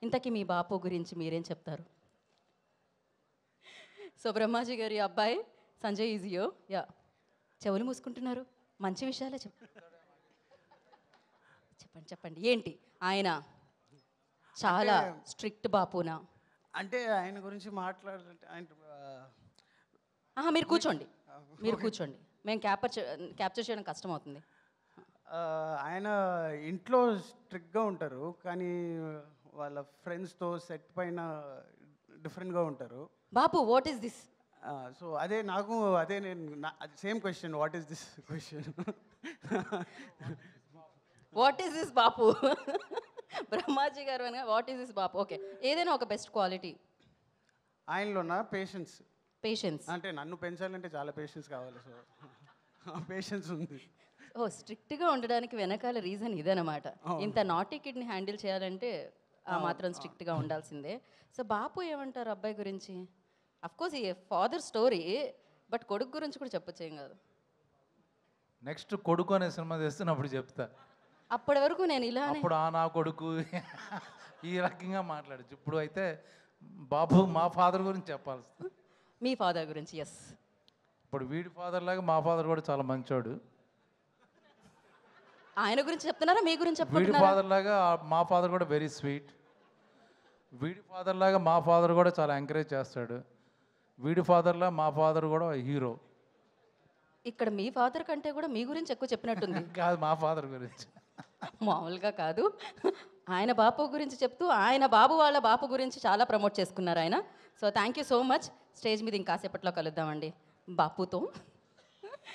ఇంతకీ మీ బాపు గురించి మీరేం చెప్తారు? సో బ్రహ్మాజీ గారి అబ్బాయి సంజయ్ ఈజియో. యా, చెవులు మూసుకుంటున్నారు, మంచి విషయాలే చెప్పండి చెప్పండి. ఏంటి ఆయన చాలా స్ట్రిక్ట్ బాపునా? అంటే ఆయన గురించి మాట్లాడాలంటే ఆయన మీరు కూర్చోండి, మీరు కూర్చోండి, మేము క్యాప్చర్ చేయడం కష్టం అవుతుంది. ఆయన ఇంట్లో స్ట్రిక్ట్గా ఉంటారు, కానీ వాళ్ళ ఫ్రెండ్స్తో సెట్ పైన డిఫరెంట్గా ఉంటారు. Bapu, what is this? So అదే నాకు అదే నేను same question, what is this question? What is this Bapu? Brahmaji గారు అనగా what is this Bapu. Okay, ఏదైనా ఒక బెస్ట్ క్వాలిటీ ఆయనలోనా? పేషెన్స్. పేషెన్స్ అంటే నన్ను పెంచాలంటే చాలా పేషెన్స్ కావాలి, సో పేషెన్స్ ఉంది. ఓ, స్ట్రిక్ట్గా ఉండడానికి వెనకాల రీజన్ ఇదనమాట. ఇంత నాటీ కిడ్ని హ్యాండిల్ చేయాలంటే ఆ మాత్రం స్ట్రిక్ట్గా ఉండాల్సిందే. సో బాపు ఏమంటారు అబ్బాయి గురించి? అఫ్కోర్స్ ఈ ఫాదర్ స్టోరీ, బట్ కొడుకు గురించి కూడా చెప్పొచ్చు, ఏం కాదు. నెక్స్ట్ కొడుకు అనే సినిమా చేస్తున్నప్పుడు చెప్తా. అప్పటి వరకు నేను ఇలా అప్పుడు నా కొడుకు ఈ రకంగా మాట్లాడచ్చు. ఇప్పుడు అయితే బాబు మా ఫాదర్ గురించి చెప్పాల్సి. మీ ఫాదర్ గురించి? ఎస్. ఇప్పుడు వీడి ఫాదర్ లాగా మా ఫాదర్ కూడా చాలా మంచోడు. ఆయన గురించి చెప్తున్నారా, మీ గురించి వీడి చెప్పుకుంటున్నారా? ఫాదర్ లాగా మా ఫాదర్ కూడా వెరీ స్వీట్. వీడి ఫాదర్ లాగా మా ఫాదర్ కూడా చాలా ఎంకరేజ్ చేస్తాడు. వీడి ఫాదర్లా మా ఫాదర్ కూడా హీరో. ఇక్కడ మీ ఫాదర్ కంటే కూడా మీ గురించి ఎక్కువ చెప్పినట్టుంది. కాదు, మా ఫాదర్ గురించి. మామూలుగా కాదు, ఆయన బాపు గురించి చెప్తూ ఆయన బాబు వాళ్ళ బాపు గురించి చాలా ప్రమోట్ చేసుకున్నారు ఆయన. So thank you so much. Stage మీద ఇంకాసేపట్లో కలుద్దామండి బాపుతో.